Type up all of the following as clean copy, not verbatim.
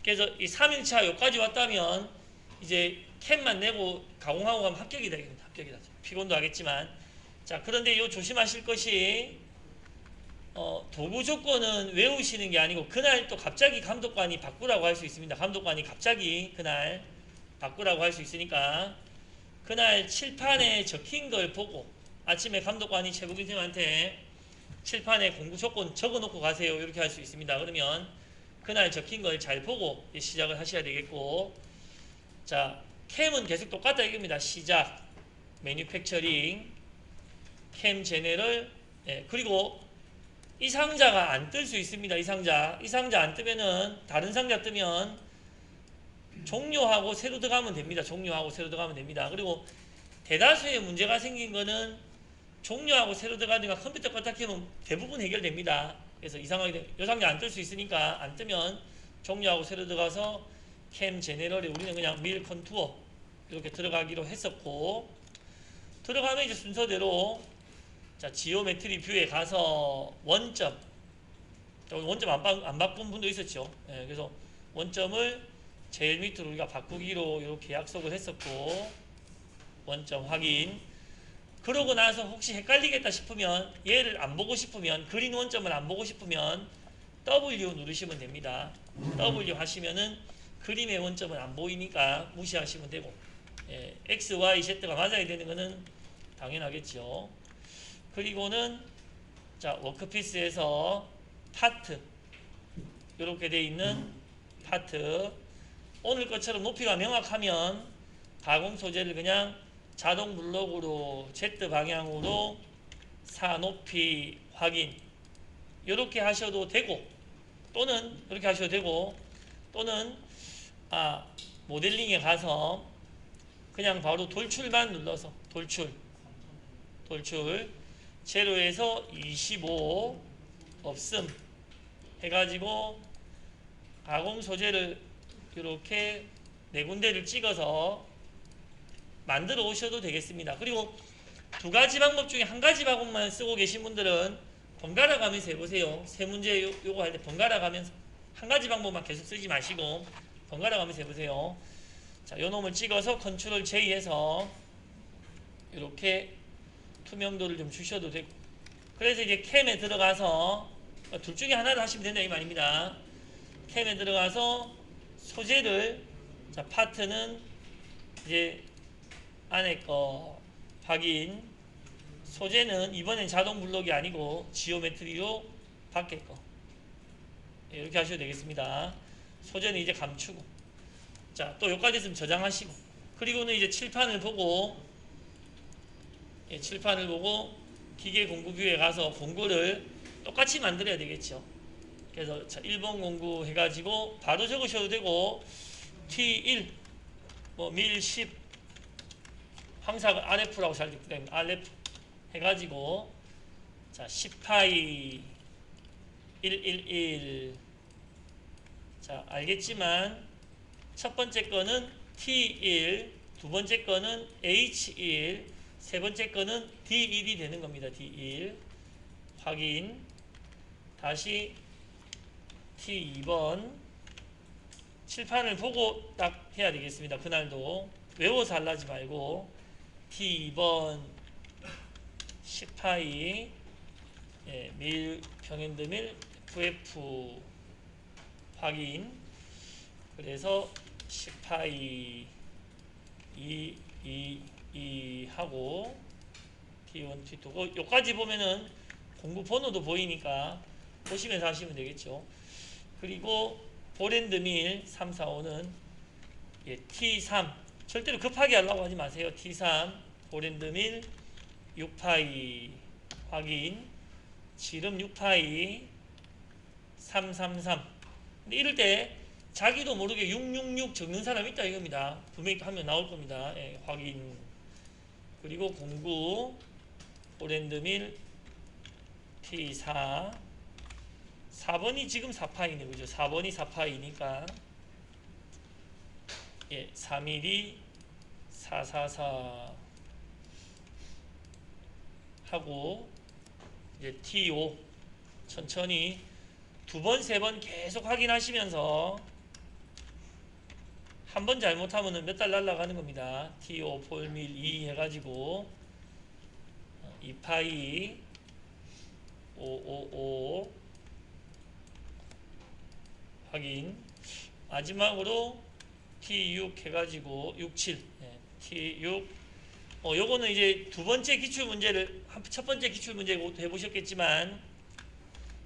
그래서 이 3일차 여기까지 왔다면 이제 캔만 내고 가공하고 가면 합격이 되겠습니다. 합격이 되죠. 피곤도 하겠지만. 자, 그런데 요 조심하실 것이 도구 조건은 외우시는 게 아니고 그날 또 갑자기 감독관이 바꾸라고 할 수 있습니다. 감독관이 갑자기 그날 바꾸라고 할 수 있으니까 그날 칠판에 적힌 걸 보고 아침에 감독관이 최국인 선생님한테 칠판에 공부 조건 적어놓고 가세요 이렇게 할 수 있습니다. 그러면 그날 적힌 걸 잘 보고 시작을 하셔야 되겠고, 자, 캠은 계속 똑같다 이겁니다. 시작, 매뉴팩처링, 캠 제네럴, 그리고 이 상자가 안 뜰 수 있습니다. 이 상자 안 뜨면은 다른 상자 뜨면 종료하고 새로 들어가면 됩니다. 종료하고 새로 들어가면 됩니다. 그리고 대다수의 문제가 생긴 거는 종료하고 새로 들어가니까 컴퓨터 껐다 켜면 대부분 해결됩니다. 그래서 이상하게 이 상자 안 뜰 수 있으니까 안 뜨면 종료하고 새로 들어가서 캠 제네럴에 우리는 그냥 밀 컨투어 이렇게 들어가기로 했었고, 들어가면 이제 순서대로 자, 지오메트리 뷰에 가서 원점 안 바꾼 분도 있었죠. 그래서 원점을 제일 밑으로 우리가 바꾸기로 이렇게 약속을 했었고, 원점 확인. 그러고 나서 혹시 헷갈리겠다 싶으면, 얘를 안 보고 싶으면, 그린 원점을 안 보고 싶으면 W 누르시면 됩니다. W 하시면은 그림의 원점은 안 보이니까 무시하시면 되고, X, Y, Z가 맞아야 되는 거는 당연하겠죠. 그리고는 자, 워크피스에서 파트 이렇게 돼 있는 파트, 오늘 것처럼 높이가 명확하면 가공 소재를 그냥 자동 블록으로 Z 방향으로 사 높이 확인 이렇게 하셔도 되고, 또는 이렇게 하셔도 되고, 또는 모델링에 가서 그냥 바로 돌출만 눌러서 돌출 제로에서 25 없음 해가지고 가공 소재를 이렇게 네 군데를 찍어서 만들어 오셔도 되겠습니다. 그리고 두 가지 방법 중에 한 가지 방법만 쓰고 계신 분들은 번갈아 가면서 해보세요. 세 문제 요거 할 때 번갈아 가면서 한 가지 방법만 계속 쓰지 마시고 번갈아 가면서 해보세요. 자, 요 놈을 찍어서 컨트롤 J 해서 이렇게 투명도를 좀 주셔도 되고, 그래서 이제 캠에 들어가서 둘 중에 하나를 하시면 된다 이 말입니다. 캠에 들어가서 소재를, 자, 파트는 이제 안에 거 확인, 소재는 이번엔 자동 블록이 아니고 지오메트리로 밖에 거 이렇게 하셔도 되겠습니다. 소재는 이제 감추고, 자, 또 여기까지 있으면 저장하시고, 그리고는 이제 칠판을 보고 기계 공구 뷰에 가서 공구를 똑같이 만들어야 되겠죠. 그래서 자, 1번 공구 해가지고 바로 적으셔도 되고, T1 밀 10 항상 RF라고 잘 적립니다. RF 해가지고 자, 10파이 111. 자, 알겠지만 첫 번째 거는 T1, 두 번째 거는 H1, 세 번째 거는 D1이 되는 겁니다. D1 확인. 다시 T2번 칠판을 보고 딱 해야 되겠습니다. 그날도 외워서 하려지 말고 T2번 10파이 밀 평행도 밀 FF 확인. 그래서 10파이 2 하고 T1, T2 요까지 보면은 공구 번호도 보이니까 보시면서 하시면 되겠죠. 그리고 보랜드 밀 3, 4, 5는 T3 절대로 급하게 하려고 하지 마세요. T3 보랜드 밀 6파이 확인. 지름 6파이 333. 근데 이럴 때 자기도 모르게 666 적는 사람 있다 이겁니다. 분명히 하면 나올 겁니다. 확인. 그리고 공구 보랜드 밀 T4 4번이 지금 4파이네 그죠? 4번이 4파이니까 3mm 444 하고 이제 T5 천천히 두 번, 세 번 계속 확인하시면서 한 번 잘못하면 몇 달 날라가는 겁니다. TO 볼밀 2 해가지고 2파이 555 확인. 마지막으로 T6 해가지고 67 T6 요거는 이제 두 번째 기출 문제를 첫 번째 기출 문제 해보셨겠지만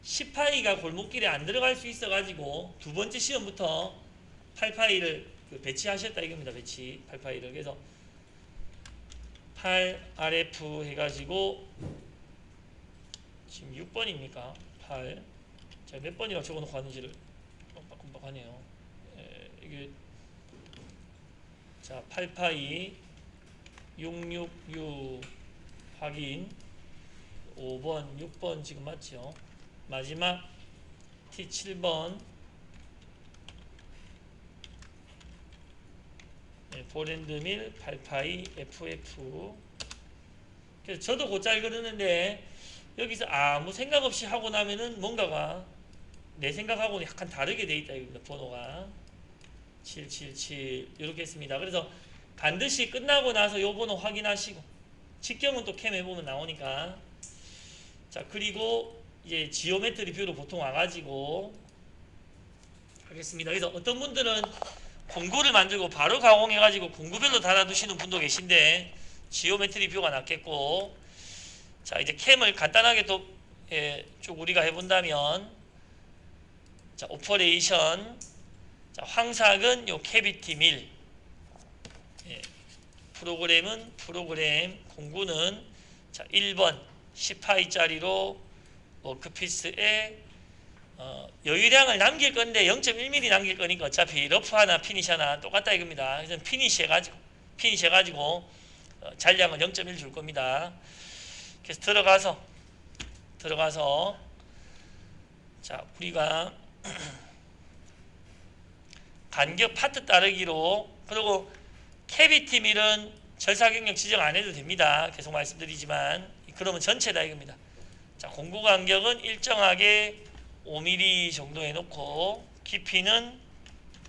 10파이가 골목길에 안 들어갈 수 있어가지고 두 번째 시험부터 8파이를 배치하셨다 이겁니다. 배치 8파이를. 그래서 8RF 해가지고 지금 6번입니까? 8 제가 몇 번이라고 적어놓고 하는지를 깜빡깜빡하네요. 이게 자 8파이 666 확인. 5번 6번 지금 맞죠? 마지막 T7번 보랜드밀 8파이 FF. 그래서 저도 곧잘 그러는데 여기서 아무 생각 없이 하고 나면은 뭔가가 내 생각하고는 약간 다르게 돼 있다 이겁니다. 번호가 777 이렇게 했습니다. 그래서 반드시 끝나고 나서 요 번호 확인하시고 직경은 또 캠 해보면 나오니까. 자 그리고 이제 지오메트리 뷰로 보통 와가지고 하겠습니다. 그래서 어떤 분들은 공구를 만들고 바로 가공해가지고 공구별로 달아두시는 분도 계신데 지오메트리 뷰가 낫겠고. 자 이제 캠을 간단하게 또 쭉 우리가 해본다면 자 오퍼레이션 자 황삭은 요 캐비티 밀 프로그램은 프로그램 공구는 자 1번 10파이짜리로 워크피스에 여유량을 남길 건데 0.1mm 남길 거니까 어차피 러프 하나 피니시 하나 똑같다 이겁니다. 그래서 피니시 해가지고 잔량은 0.1 줄 겁니다. 그래서 들어가서 자 우리가 간격 파트 따르기로. 그리고 캐비티 밀은 절사 경력 지정 안 해도 됩니다. 계속 말씀드리지만 그러면 전체다 이겁니다. 자 공구 간격은 일정하게 5mm 정도 해놓고 깊이는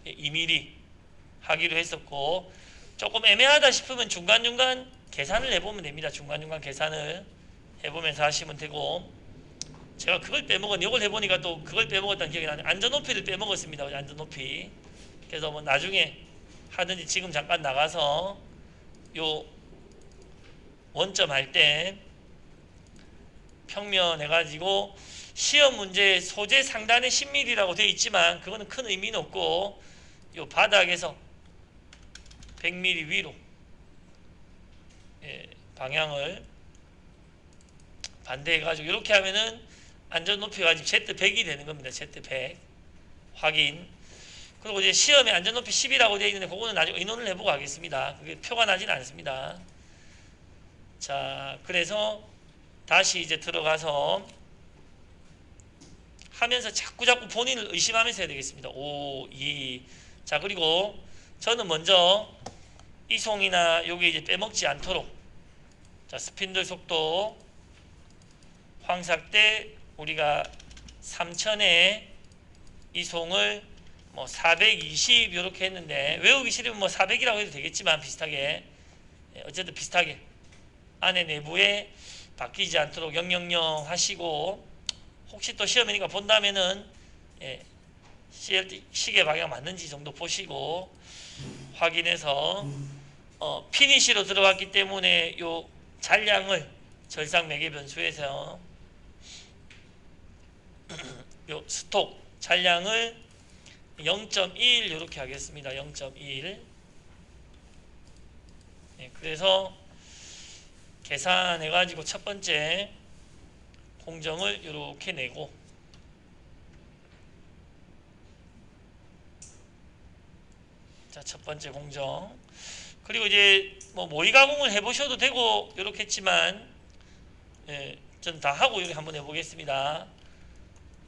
2mm 하기로 했었고, 조금 애매하다 싶으면 중간중간 계산을 해보면 됩니다. 중간중간 계산을 해보면서 하시면 되고. 제가 그걸 빼먹었네. 이걸 해보니까 또 그걸 빼먹었다는 기억이 나네. 안전높이를 빼먹었습니다. 안전높이. 그래서 뭐 나중에 하든지 지금 잠깐 나가서 요 원점 할 때 평면 해가지고 시험 문제 소재 상단에 10mm라고 되어 있지만 그거는 큰 의미는 없고 요 바닥에서 100mm 위로 방향을 반대해가지고 이렇게 하면은 안전 높이가 지금 Z100이 되는 겁니다. Z100 확인. 그리고 이제 시험에 안전 높이 10이라고 되어 있는데 그거는 나중에 의논을 해보고 하겠습니다. 그게 표가 나지는 않습니다. 자, 그래서 다시 이제 들어가서 하면서 자꾸 본인을 의심하면서 해야 되겠습니다. 5, 2. 자, 그리고 저는 먼저 이송이나 여기 이제 빼먹지 않도록 자, 스핀들 속도 황삭 때 우리가 3000에 이송을 뭐 420 이렇게 했는데 외우기 싫으면 뭐 400이라고 해도 되겠지만 비슷하게 어쨌든 비슷하게 안에 내부에 바뀌지 않도록 000 하시고, 혹시 또 시험이니까 본다면은 CLT 시계 방향 맞는지 정도 보시고 확인해서 피니시로 들어갔기 때문에 요 잔량을 절상 매개 변수에서 요 스톡 잔량을 0.1 이렇게 하겠습니다. 0.1. 그래서 계산해 가지고 첫 번째 공정을 이렇게 내고, 자, 첫 번째 공정. 그리고 이제 뭐 모의 가공을 해보셔도 되고 이렇게 했지만 전 다 하고 이렇게 한번 해보겠습니다.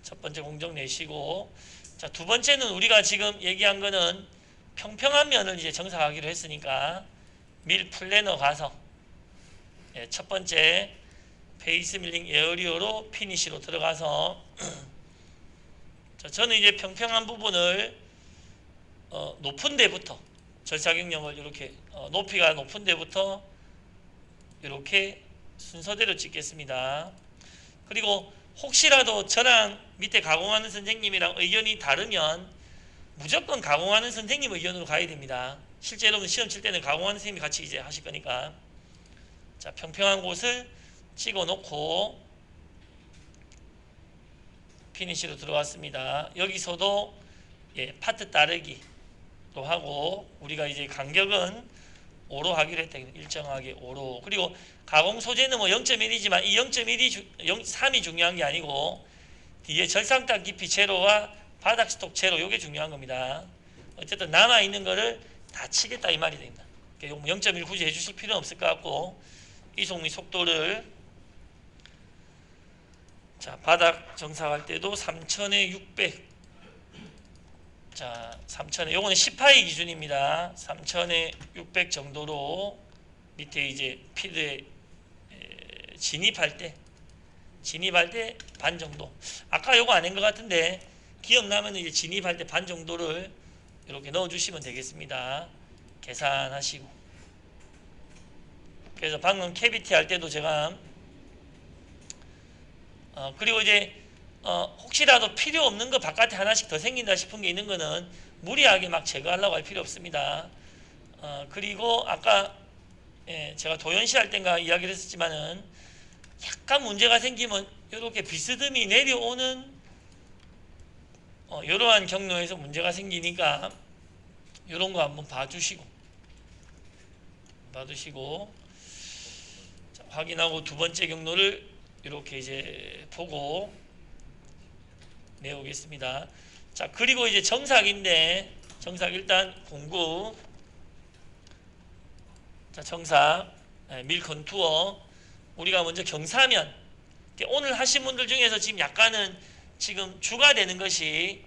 첫 번째 공정 내시고, 자, 두 번째는 우리가 지금 얘기한 거는 평평한 면을 이제 정사하기로 했으니까 밀 플래너 가서 첫 번째 베이스 밀링 에어리어로 피니시로 들어가서 자, 저는 이제 평평한 부분을 높은 데부터 절삭영역을 이렇게 높이가 높은 데부터 이렇게 순서대로 찍겠습니다. 그리고 혹시라도 저랑 밑에 가공하는 선생님이랑 의견이 다르면 무조건 가공하는 선생님 의견으로 가야 됩니다. 실제 여러분 시험 칠 때는 가공하는 선생님이 같이 이제 하실 거니까. 자, 평평한 곳을 찍어 놓고 피니시로 들어왔습니다. 여기서도 파트 따르기로 하고 우리가 이제 간격은 5로 하기로 했다. 일정하게 5로. 그리고 가공 소재는 뭐 0.1이지만 이 0.3이 중요한 게 아니고 뒤에 절상단 깊이 제로와 바닥 스톡 제로 요게 중요한 겁니다. 어쨌든 남아 있는 거를 다 치겠다 이 말이 됩니다. 0.1 굳이 해주실 필요는 없을 것 같고 이송미 속도를 자 바닥 정삭할 때도 3000에 600 자 3000에 요거는 10파이 기준입니다. 3000에 600 정도로 밑에 이제 필드에 진입할 때 반 정도. 아까 요거 아닌 것 같은데 기억나면 이제 진입할 때 반 정도를 이렇게 넣어주시면 되겠습니다. 계산하시고. 그래서 방금 캐비티 할 때도 제가 그리고 이제 혹시라도 필요 없는 거 바깥에 하나씩 더 생긴다 싶은 게 있는 거는 무리하게 막 제거하려고 할 필요 없습니다. 그리고 아까 제가 도연시 할 땐가 이야기를 했었지만은 약간 문제가 생기면 이렇게 비스듬히 내려오는 이러한 경로에서 문제가 생기니까 이런 거 한번 봐주시고 자, 확인하고 두 번째 경로를 이렇게 이제 보고 내오겠습니다. 자 그리고 이제 정삭인데 정삭 일단 공구 자 정삭 밀 컨투어 우리가 먼저 경사면 오늘 하신 분들 중에서 지금 약간은 지금 주가 되는 것이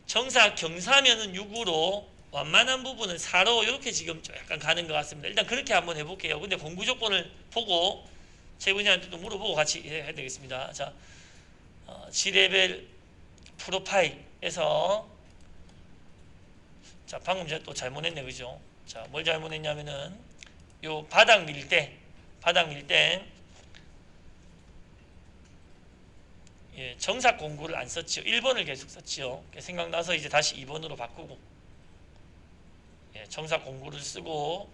정삭 경사면은 6으로 완만한 부분은 4로 이렇게 지금 약간 가는 것 같습니다. 일단 그렇게 한번 해볼게요. 근데 공구 조건을 보고 재분이한테도 물어보고 같이 해야 되겠습니다. 자, G레벨 프로파일에서 자 방금 제가 또 잘못했네 그죠? 자 뭘 잘못했냐면은 요 바닥 밀 때 정삭 공구를 안 썼죠. 1번을 계속 썼죠. 생각나서 이제 다시 2번으로 바꾸고 정삭 공구를 쓰고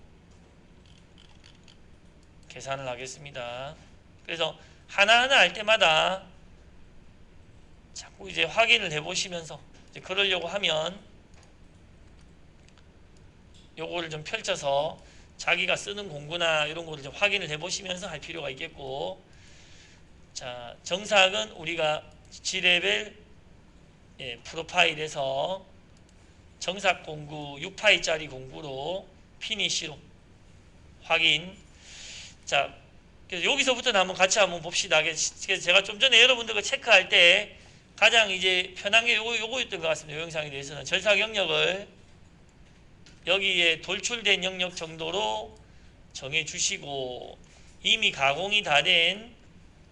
계산을 하겠습니다. 그래서 하나하나 할 때마다 자꾸 이제 확인을 해보시면서 이제 그러려고 하면 요거를 좀 펼쳐서 자기가 쓰는 공구나 이런 거를 좀 확인을 해보시면서 할 필요가 있겠고 자 정삭은 우리가 G레벨 프로파일에서 정삭 공구 6파이짜리 공구로 피니시로 확인 자 그래서 여기서부터는 한번 같이 한번 봅시다. 그래서 제가 좀 전에 여러분들과 체크할 때 가장 이제 편한 게 요거였던 것 같습니다. 이 영상에 대해서는 절삭 영역을 여기에 돌출된 영역 정도로 정해 주시고 이미 가공이 다 된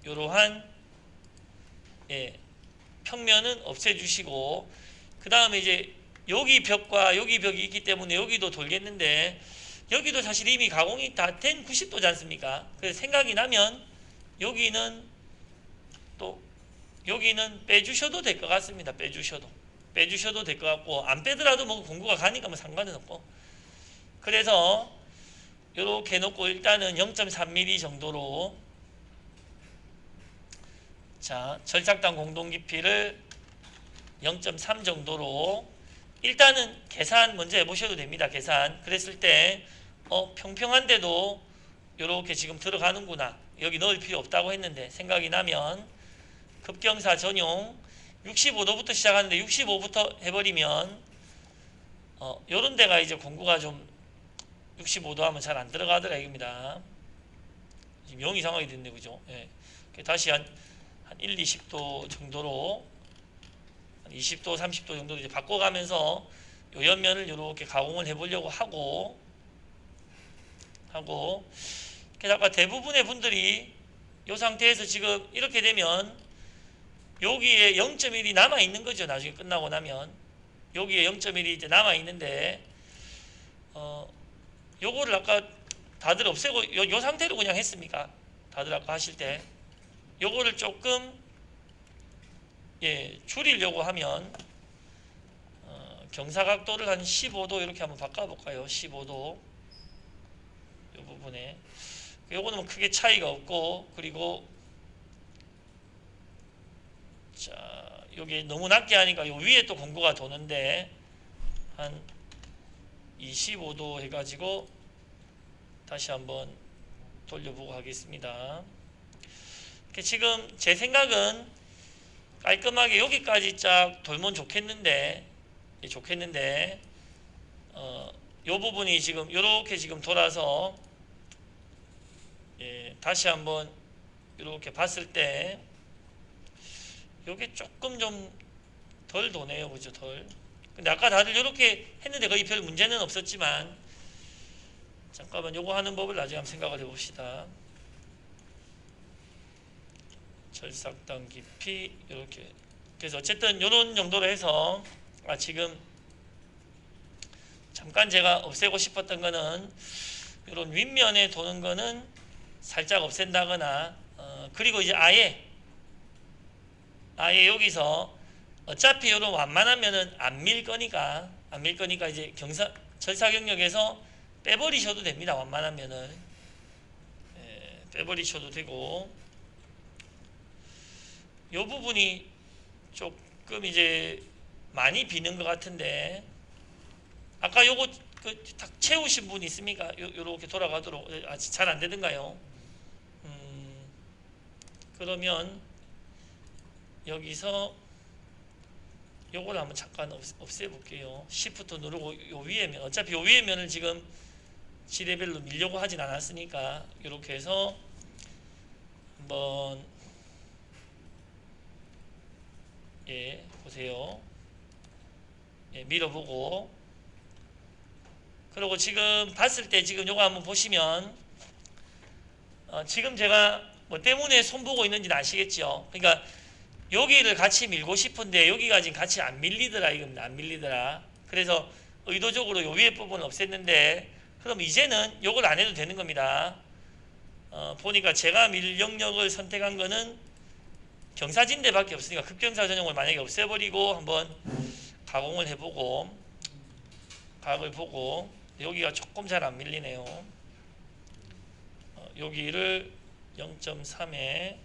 이러한 평면은 없애 주시고 그 다음에 이제 여기 벽과 여기 벽이 있기 때문에 여기도 돌겠는데 여기도 사실 이미 가공이 다 된 90도지 않습니까? 그래서 생각이 나면 여기는 빼주셔도 될 것 같습니다. 빼주셔도 될 것 같고 안 빼더라도 뭐 공구가 가니까 뭐 상관은 없고 그래서 이렇게 놓고 일단은 0.3mm 정도로 자 절삭단 공동 깊이를 0.3 정도로 일단은 계산 먼저 해보셔도 됩니다. 계산 그랬을 때 평평한데도 이렇게 지금 들어가는구나 여기 넣을 필요 없다고 했는데 생각이 나면 급경사 전용 65도부터 시작하는데 65부터 해버리면 요런 데가 이제 공구가 좀 65도 하면 잘 안 들어가더라 이겁니다. 지금 0 이상하게 됐네 그죠? 다시 한 1, 20도 정도로 20도, 30도 정도로 이제 바꿔가면서 요 옆면을 이렇게 가공을 해보려고 하고 그래서 아까 대부분의 분들이 이 상태에서 지금 이렇게 되면 여기에 0.1이 남아 있는 거죠. 나중에 끝나고 나면 여기에 0.1이 이제 남아 있는데 요거를 아까 다들 없애고 요 상태로 그냥 했습니까? 다들 아까 하실 때 요거를 조금 줄이려고 하면 경사각도를 한 15도 이렇게 한번 바꿔볼까요? 15도 이 부분에 요거는 뭐 크게 차이가 없고, 그리고 자 여기 너무 낮게 하니까 요 위에 또 공구가 도는데 한 25도 해가지고 다시 한번 돌려보고 하겠습니다. 지금 제 생각은 깔끔하게 여기까지 쫙 돌면 좋겠는데 요 부분이 지금 요렇게 지금 돌아서 다시 한번 이렇게 봤을 때 요게 조금 좀 덜 도네요. 그죠? 덜. 근데 아까 다들 이렇게 했는데 거의 별 문제는 없었지만, 잠깐만 요거 하는 법을 나중에 한번 생각을 해봅시다. 절삭당 깊이 이렇게. 그래서 어쨌든 이런 정도로 해서 지금 잠깐 제가 없애고 싶었던 거는 이런 윗면에 도는 거는 살짝 없앤다거나, 그리고 이제 아예 여기서 어차피 이런 완만한 면은 안 밀 거니까 이제 절삭 영역에서 빼버리셔도 됩니다. 완만한 면을 빼버리셔도 되고, 이 부분이 조금 이제 많이 비는 것 같은데, 아까 요거 딱 채우신 분 있습니까? 요렇게 돌아가도록. 잘 안 되던가요? 그러면 여기서 요걸 한번 잠깐 없애볼게요. Shift 누르고 요 위에 면, 어차피 요 위에 면을 지금 지레벨로 밀려고 하진 않았으니까 이렇게 해서 한번 보세요. 밀어보고, 그리고 지금 봤을 때 지금 요거 한번 보시면 지금 제가 뭐 때문에 손보고 있는지는 아시겠죠? 그러니까 여기를 같이 밀고 싶은데 여기가 지금 같이 안 밀리더라. 이겁니다. 안 밀리더라. 그래서 의도적으로 요 위에 부분을 없앴는데, 그럼 이제는 요걸 안 해도 되는 겁니다. 보니까 제가 밀 영역을 선택한 거는 경사진대밖에 없으니까 급경사 전용을 만약에 없애버리고 한번 가공을 해보고, 각을 보고, 여기가 조금 잘 안 밀리네요. 여기를 0.3에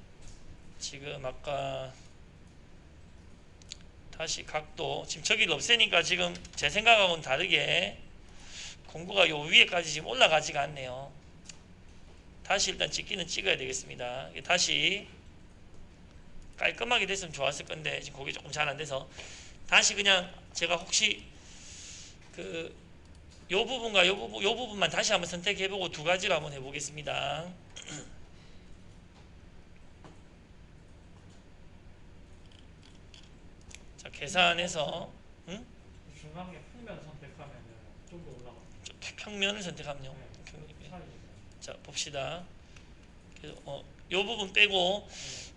지금 아까 다시 각도, 지금 저기를 없애니까 지금 제 생각하고는 다르게 공구가 요 위에까지 지금 올라가지가 않네요. 다시 일단 찍기는 찍어야 되겠습니다. 다시 깔끔하게 됐으면 좋았을 건데 지금 그게 조금 잘 안 돼서 다시 그냥 제가 혹시 요 부분과 요 부분만 다시 한번 선택해보고 두 가지로 한번 해보겠습니다. 자, 계산해서 중앙에 평면 선택하면 좀 더 올라가. 평면을 선택하면요. 네, 자, 봅시다. 그래서 요 부분 빼고,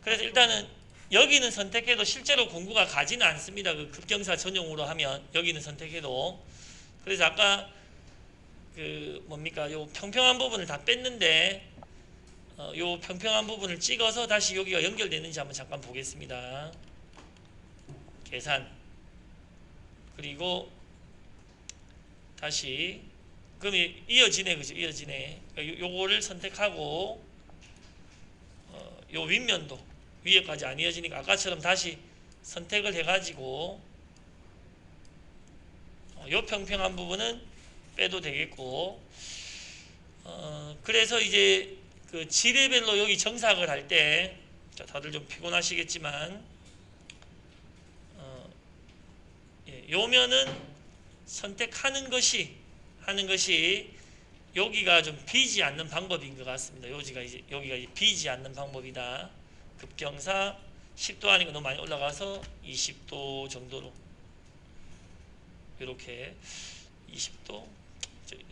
그래서 일단은 여기는 선택해도 실제로 공구가 가지는 않습니다. 그 급경사 전용으로 하면 여기는 선택해도. 그래서 아까 요 평평한 부분을 다 뺐는데, 요 평평한 부분을 찍어서 다시 여기가 연결되는지 한번 잠깐 보겠습니다. 계산. 그리고 다시 그럼 이어지네. 그죠? 이어지네. 요거를 선택하고 요 윗면도 위에까지 안 이어지니까 아까처럼 다시 선택을 해가지고 요 평평한 부분은 빼도 되겠고, 그래서 이제 그 지레벨로 여기 정삭을 할 때, 다들 좀 피곤하시겠지만 요 면은 선택하는 것이 여기가 좀 비지 않는 방법인 것 같습니다. 여기가 이제 비지 않는 방법이다. 급경사 10도 아니고 너무 많이 올라가서 20도 정도로 이렇게 20도.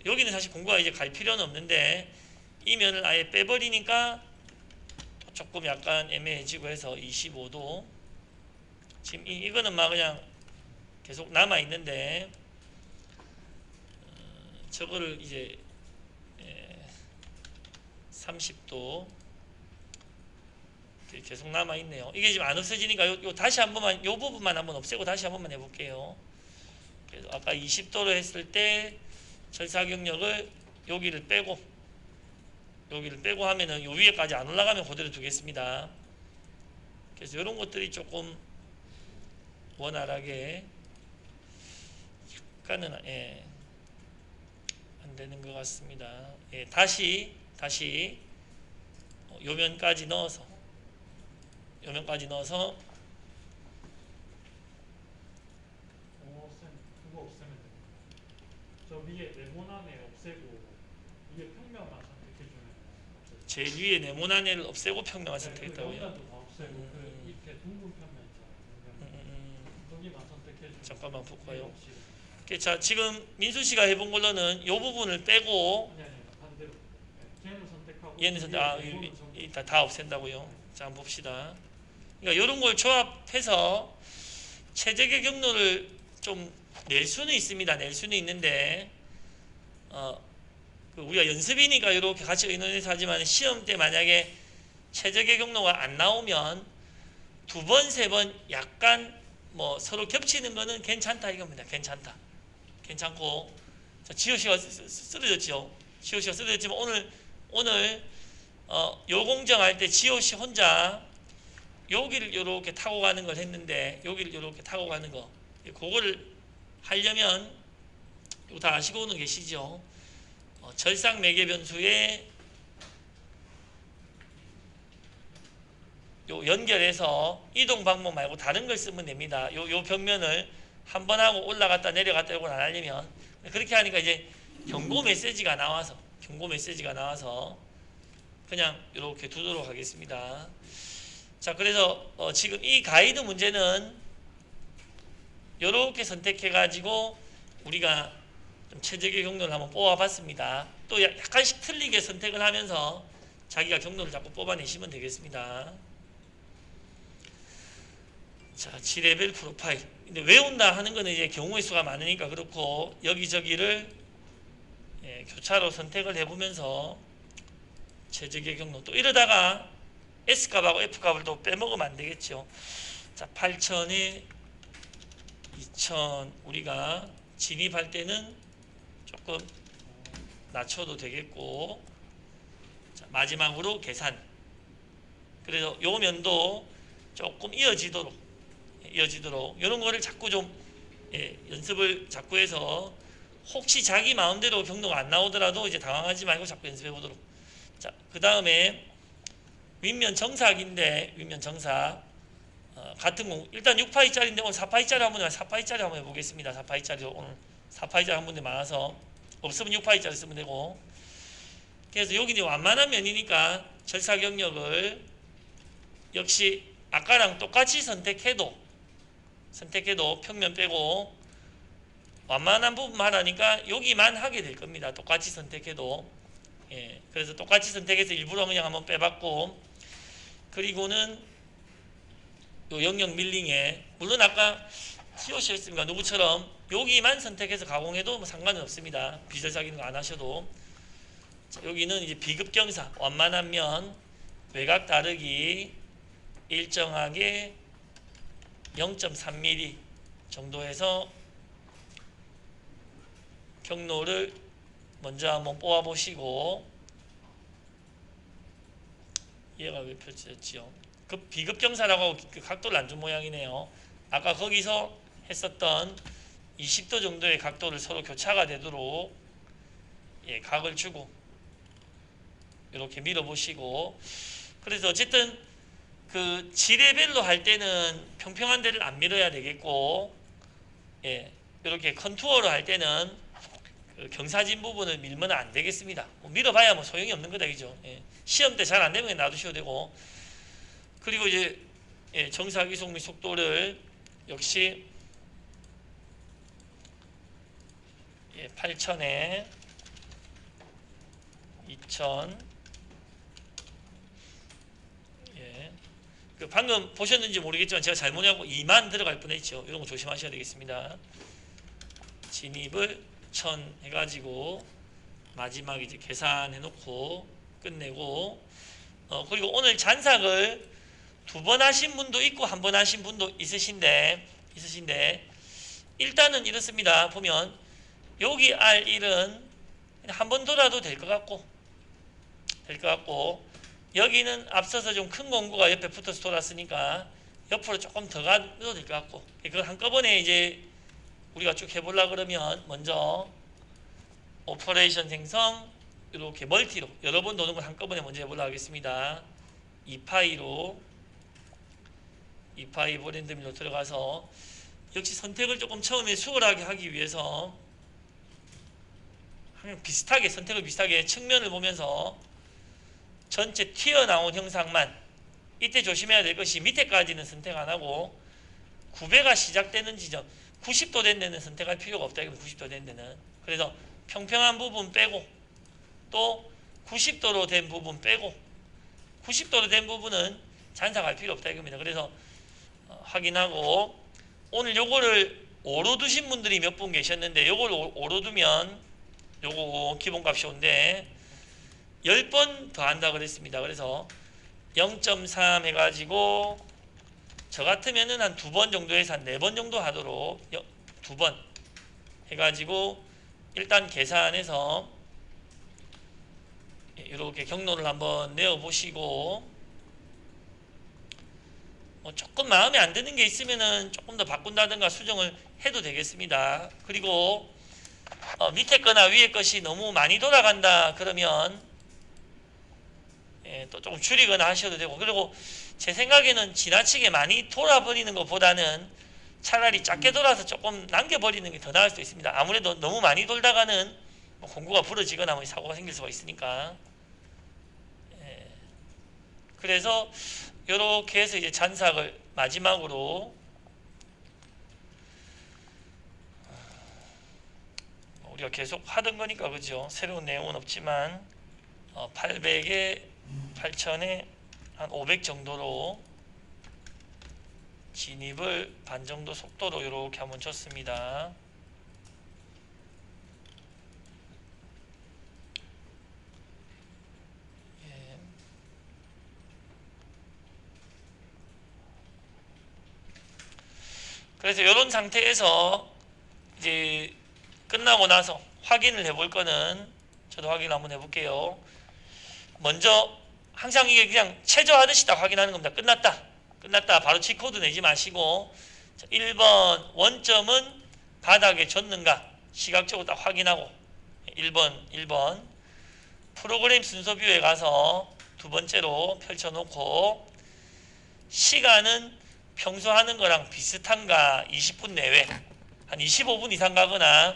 여기는 사실 공구가 이제 갈 필요는 없는데 이 면을 아예 빼버리니까 조금 약간 애매해지고 해서 25도. 지금 이거는 막 그냥 계속 남아 있는데 저거를 이제 30도 계속 남아 있네요. 이게 지금 안 없어지니까 요 다시 한 번만 요 부분만 한번 없애고 다시 한 번만 해볼게요. 그래서 아까 20도로 했을 때 절사경력을 여기를 빼고 하면은 요 위에까지 안 올라가면 그대로 두겠습니다. 그래서 이런 것들이 조금 원활하게 약간은 안 되는 것 같습니다. 다시 요면까지 넣어서 그거 없애면 돼. 저 위에 네모난애 없애고 위에 평면만 선택해주면 없어져. 제일 위에 네모난애를 없애고 평면만 그 선택했다고요? 옆면도 다 없애고 그 이렇게 둥근 편면 있잖아. 거기만 선택해주면 잠깐만 볼까요? 없이. 자, 지금 민수 씨가 해본 걸로는 요 부분을 빼고 아니 반대로. 걔는 선택하고 얘는 네모는 일단 다 없앤다고요. 자, 한번 봅시다. 그러니까 이런 걸 조합해서 최적의 경로를 좀 낼 수는 있습니다. 낼 수는 있는데 우리가 연습이니까 이렇게 같이 의논해서 하지만 시험 때 만약에 최적의 경로가 안 나오면 두 번, 세 번 약간 뭐 서로 겹치는 거는 괜찮다 이겁니다. 괜찮고 자, 지호 씨가 쓰러졌죠. 지호 씨가 쓰러졌지만 오늘 요 공정할 때 지호 씨 혼자 여기를 이렇게 타고 가는 걸 했는데 여기를 이렇게 타고 가는 거 그거를 하려면 이거 다 아시고는 계시죠. 절상 매개 변수에 요 연결해서 이동 방법 말고 다른 걸 쓰면 됩니다. 요 벽면을 한 번 하고 올라갔다 내려갔다 이걸 안 하려면 그렇게 하니까 이제 경고 메시지가 나와서 그냥 이렇게 두도록 하겠습니다. 자, 그래서 지금 이 가이드 문제는 이렇게 선택해 가지고 우리가 좀 최적의 경로를 한번 뽑아봤습니다. 또 약간씩 틀리게 선택을 하면서 자기가 경로를 자꾸 뽑아내시면 되겠습니다. 자, G레벨 프로파일. 근데 외운다 하는 거는 이제 경우의 수가 많으니까 그렇고 여기저기를 교차로 선택을 해보면서 최적의 경로. 또 이러다가 S값하고 F값을 또 빼먹으면 안 되겠죠. 자, 8000에 2000 우리가 진입할 때는 조금 낮춰도 되겠고 자, 마지막으로 계산. 그래서 요 면도 조금 이어지도록 이런 거를 자꾸 좀 연습을 자꾸 해서 혹시 자기 마음대로 경로가 안 나오더라도 이제 당황하지 말고 자꾸 연습해 보도록. 자, 그 다음에 윗면 정사각인데 윗면 정사 같은 공 일단 6파이짜리인데 오늘 4파이짜리 한번 4파이짜리 한번 해보겠습니다. 4파이짜리 오늘 4파이짜리 한 분들 많아서 없으면 6파이짜리 쓰면 되고 그래서 여기 이제 완만한 면이니까 절사경력을 역시 아까랑 똑같이 선택해도 평면 빼고 완만한 부분만 하니까 여기만 하게 될 겁니다. 똑같이 선택해도 그래서 똑같이 선택해서 일부러 그냥 한번 빼봤고 그리고는 요 영역 밀링에 물론 아까 COC였습니까 누구처럼 여기만 선택해서 가공해도 뭐 상관은 없습니다. 비절삭이는 거 안 하셔도 자, 여기는 이제 비급경사 완만한 면 외곽 다르기 일정하게 0.3mm 정도에서 경로를 먼저 한번 뽑아 보시고 얘가 왜 펼쳐졌지요? 그 비급경사라고 그 각도를 안 준 모양이네요. 아까 거기서 했었던 20도 정도의 각도를 서로 교차가 되도록 각을 주고 이렇게 밀어 보시고 그래서 어쨌든 그 G레벨로 할 때는 평평한 데를 안 밀어야 되겠고 이렇게 컨투어로 할 때는 그 경사진 부분을 밀면 안 되겠습니다. 뭐 밀어봐야 뭐 소용이 없는 거다 그죠? 시험 때 잘 안 되면 놔두셔도 되고 그리고 이제 정사각 이속 및 속도를 역시 8000에 2000 그 방금 보셨는지 모르겠지만 제가 잘못하고 2만 들어갈 뻔했죠. 이런 거 조심하셔야 되겠습니다. 진입을 6천 해가지고 마지막 이제 계산해 놓고 끝내고 그리고 오늘 잔삭을 2번 하신 분도 있고 1번 하신 분도 있으신데 일단은 이렇습니다. 보면 여기 R1은 한 번 돌아도 될 것 같고 여기는 앞서서 좀 큰 공구가 옆에 붙어서 돌았으니까 옆으로 조금 더 가도 될 것 같고 그걸 한꺼번에 이제 우리가 쭉 해보려 그러면 먼저 오퍼레이션 생성 이렇게 멀티로 여러 번 도는 걸 한꺼번에 먼저 해보려 하겠습니다. 2파이로 2파이 보랜드밀로 들어가서 역시 선택을 조금 처음에 수월하게 하기 위해서 선택을 비슷하게 측면을 보면서 전체 튀어나온 형상만 이때 조심해야 될 것이 밑에까지는 선택 안 하고 구배가 시작되는 지점 90도 된 데는 선택할 필요가 없다. 90도 된 데는 그래서 평평한 부분 빼고 또 90도로 된 부분 빼고 90도로 된 부분은 잔삭할 필요 없다 이겁니다. 그래서 확인하고 오늘 요거를 5로 두신 분들이 몇 분 계셨는데 요걸 5로 두면 요거 기본값이 온데 10번 더 한다 그랬습니다. 그래서 0.3 해가지고 저 같으면은 한 2번 정도에서 한 4번 정도 하도록 2번 해가지고 일단 계산해서 이렇게 경로를 한번 내어 보시고 조금 마음에 안 드는 게 있으면은 조금 더 바꾼다든가 수정을 해도 되겠습니다. 그리고 밑에 거나 위에 것이 너무 많이 돌아간다 그러면 또 조금 줄이거나 하셔도 되고 그리고 제 생각에는 지나치게 많이 돌아버리는 것보다는 차라리 작게 돌아서 조금 남겨버리는 게 더 나을 수도 있습니다. 아무래도 너무 많이 돌다가는 공구가 부러지거나 사고가 생길 수가 있으니까 그래서 이렇게 해서 이제 잔삭을 마지막으로 우리가 계속 하던 거니까 그죠? 새로운 내용은 없지만 800에 8000에 한 500 정도로 진입을 반 정도 속도로 이렇게 한번 줬습니다. 그래서 이런 상태에서 이제 끝나고 나서 확인을 해볼 거는 저도 확인을 한번 해볼게요. 먼저 항상 이게 그냥 체조하듯이 딱 확인하는 겁니다. 끝났다 바로 G코드 내지 마시고 1번 원점은 바닥에 줬는가 시각적으로 딱 확인하고 1번 프로그램 순서 뷰에 가서 두 번째로 펼쳐놓고 시간은 평소 하는 거랑 비슷한가 20분 내외 한 25분 이상 가거나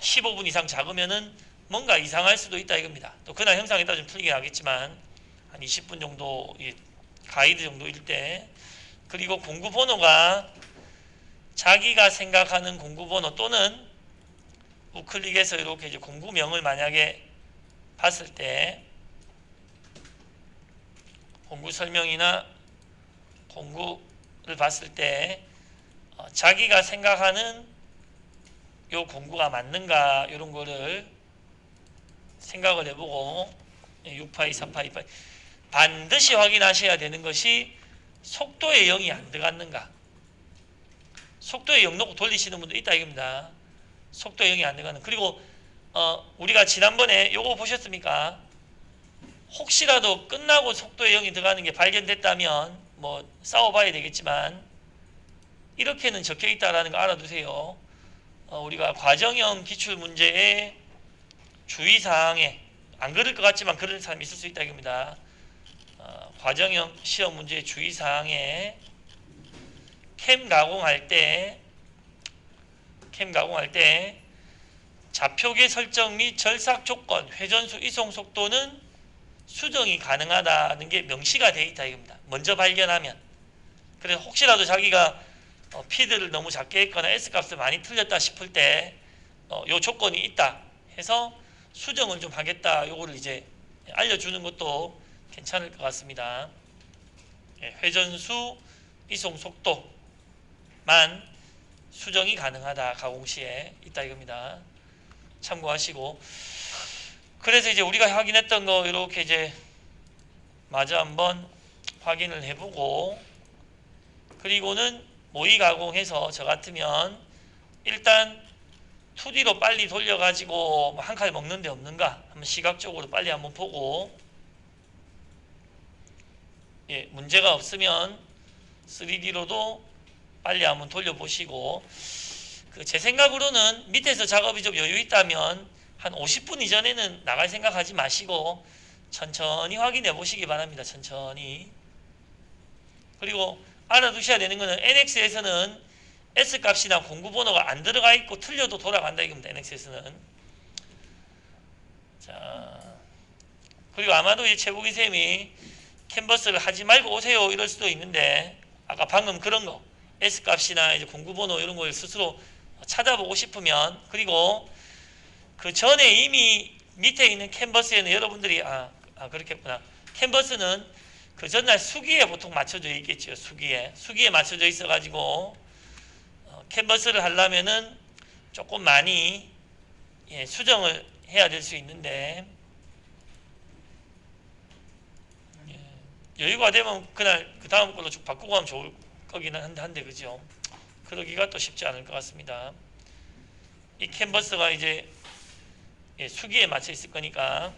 15분 이상 작으면은 뭔가 이상할 수도 있다 이겁니다. 또 그날 형상에 따라 좀 틀리긴 하겠지만 한 20분 정도 가이드 정도일 때 그리고 공구 번호가 자기가 생각하는 공구 번호 또는 우클릭해서 이렇게 이제 공구명을 만약에 봤을 때 공구 설명이나 공구를 봤을 때 자기가 생각하는 요 공구가 맞는가 이런 거를 생각을 해보고 6파이, 4파이, 2파이 반드시 확인하셔야 되는 것이 속도에 0이 안 들어갔는가. 속도에 0 놓고 돌리시는 분도 있다 이겁니다. 속도에 0이 안 들어가는. 그리고 우리가 지난번에 요거 보셨습니까? 혹시라도 끝나고 속도에 0이 들어가는 게 발견됐다면 뭐 싸워봐야 되겠지만 이렇게는 적혀 있다라는 거 알아두세요. 우리가 과정형 기출문제의 주의사항에 안 그럴 것 같지만 그런 사람이 있을 수 있다 이겁니다. 과정형 시험 문제의 주의사항에 캠 가공할 때 좌표계 설정 및 절삭 조건, 회전수 이송 속도는 수정이 가능하다는 게 명시가 되어 있다 이겁니다. 먼저 발견하면. 그래서 혹시라도 자기가 피드를 너무 작게 했거나 S값을 많이 틀렸다 싶을 때 요 조건이 있다 해서 수정을 좀 하겠다 요거를 이제 알려주는 것도 괜찮을 것 같습니다. 회전수 이송 속도만 수정이 가능하다 가공 시에 있다 이겁니다. 참고하시고. 그래서 이제 우리가 확인했던 거 이렇게 이제 마저 한번 확인을 해보고, 그리고는 모의 가공해서 저 같으면 일단 2D로 빨리 돌려가지고 한 칸 먹는 데 없는가 한번 시각적으로 빨리 한번 보고, 예, 문제가 없으면 3D로도 빨리 한번 돌려보시고, 제 생각으로는 밑에서 작업이 좀 여유 있다면 한 50분 이전에는 나갈 생각하지 마시고 천천히 확인해 보시기 바랍니다. 천천히. 그리고 알아두셔야 되는 것은 NX에서는 S값이나 공구번호가 안 들어가 있고 틀려도 돌아간다 이겁니다. NX에서는. 자, 그리고 아마도 이 최국인 쌤이 캔버스를 하지 말고 오세요 이럴 수도 있는데, 아까 방금 그런 거 S값이나 이제 공구번호 이런 걸 스스로 찾아보고 싶으면, 그리고 그 전에 이미 밑에 있는 캔버스에는 여러분들이 그렇겠구나. 캔버스는 그 전날 수기에 보통 맞춰져 있겠죠. 수기에 맞춰져 있어 가지고 캔버스를 하려면은 조금 많이 수정을 해야 될 수 있는데, 여유가 되면 그날 그 다음 걸로 쭉 바꾸고 하면 좋을 거기는 한데 그죠? 그러기가 또 쉽지 않을 것 같습니다. 이 캔버스가 이제 수기에 맞춰 있을 거니까,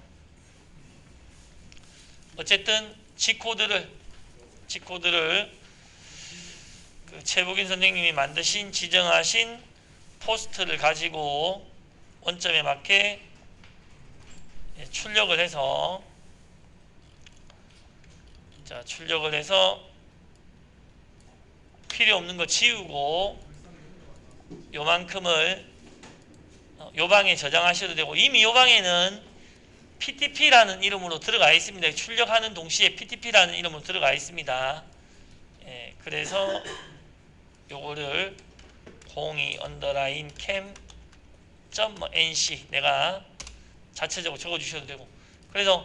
어쨌든 G코드를 그 최복인 선생님이 만드신 지정하신 포스트를 가지고 원점에 맞게 출력을 해서, 자, 출력을 해서 필요 없는 거 지우고 요만큼을 요 방에 저장하셔도 되고, 이미 요 방에는 PTP라는 이름으로 들어가 있습니다. 출력하는 동시에 PTP라는 이름으로 들어가 있습니다. 그래서 요거를 02 언더라인 cam.nc 내가 자체적으로 적어주셔도 되고, 그래서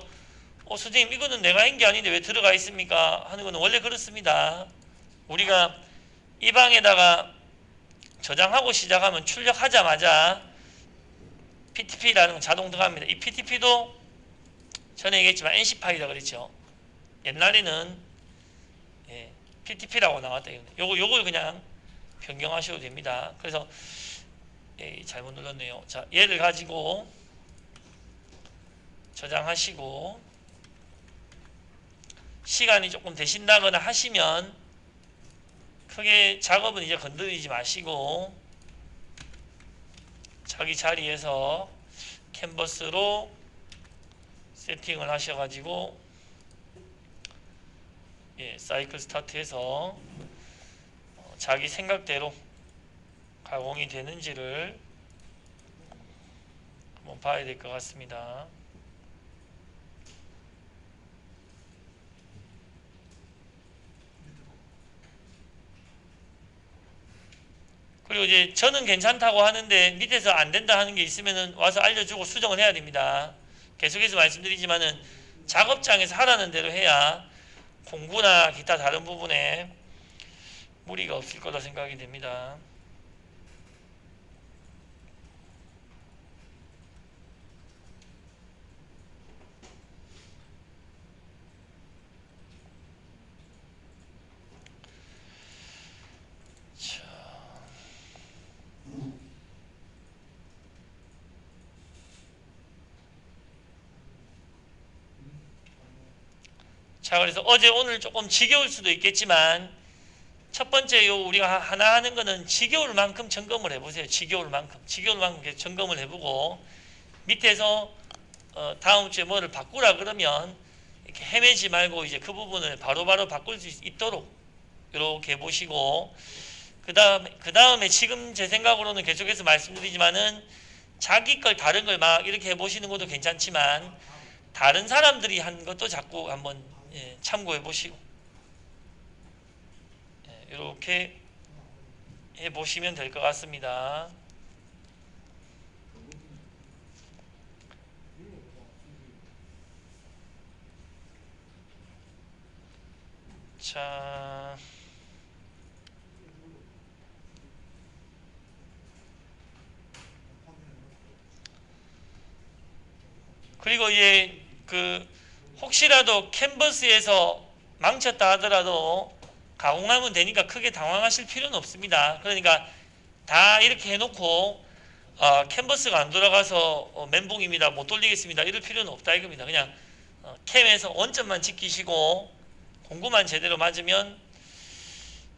선생님 이거는 내가 한 게 아닌데 왜 들어가 있습니까? 하는 거는 원래 그렇습니다. 우리가 이 방에다가 저장하고 시작하면 출력하자마자 PTP라는 건 자동 들어갑니다. 이 PTP도 전에 얘기했지만 NC 파일이라 그랬죠. 옛날에는 PTP라고 나왔다. 요걸 그냥 변경하셔도 됩니다. 그래서 잘못 눌렀네요. 자, 얘를 가지고 저장하시고, 시간이 조금 되신다거나 하시면 크게 작업은 이제 건드리지 마시고 자기 자리에서 캔버스로 세팅을 하셔가지고 사이클 스타트해서 자기 생각대로 가공이 되는지를 한번 봐야 될 것 같습니다. 그리고 이제 저는 괜찮다고 하는데 밑에서 안 된다 하는 게 있으면은 와서 알려주고 수정을 해야 됩니다. 계속해서 말씀드리지만은 작업장에서 하라는 대로 해야 공구나 기타 다른 부분에 무리가 없을 거라 생각이 됩니다. 자, 그래서 어제 오늘 조금 지겨울 수도 있겠지만 첫 번째 우리가 하나 하는 거는 지겨울 만큼 점검을 해보세요. 지겨울 만큼 계속 점검을 해보고, 밑에서 다음 주에 뭐를 바꾸라 그러면 이렇게 헤매지 말고 이제 그 부분을 바로바로 바꿀 수 있도록 이렇게 해보시고, 그 다음에 지금 제 생각으로는 계속해서 말씀드리지만은 자기 걸 다른 걸 막 이렇게 해보시는 것도 괜찮지만 다른 사람들이 한 것도 자꾸 한번 참고해 보시고 이렇게 해 보시면 될 것 같습니다. 자, 그리고 이제 그 혹시라도 캔버스에서 망쳤다 하더라도 가공하면 되니까 크게 당황하실 필요는 없습니다. 그러니까 다 이렇게 해놓고 캔버스가 안 돌아가서 멘붕입니다, 못 돌리겠습니다, 이럴 필요는 없다 이겁니다. 그냥 캠에서 원점만 지키시고 공구만 제대로 맞으면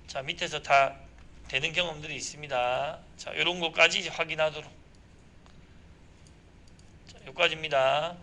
자 밑에서 다 되는 경험들이 있습니다. 자 이런 것까지 확인하도록. 자 여기까지입니다.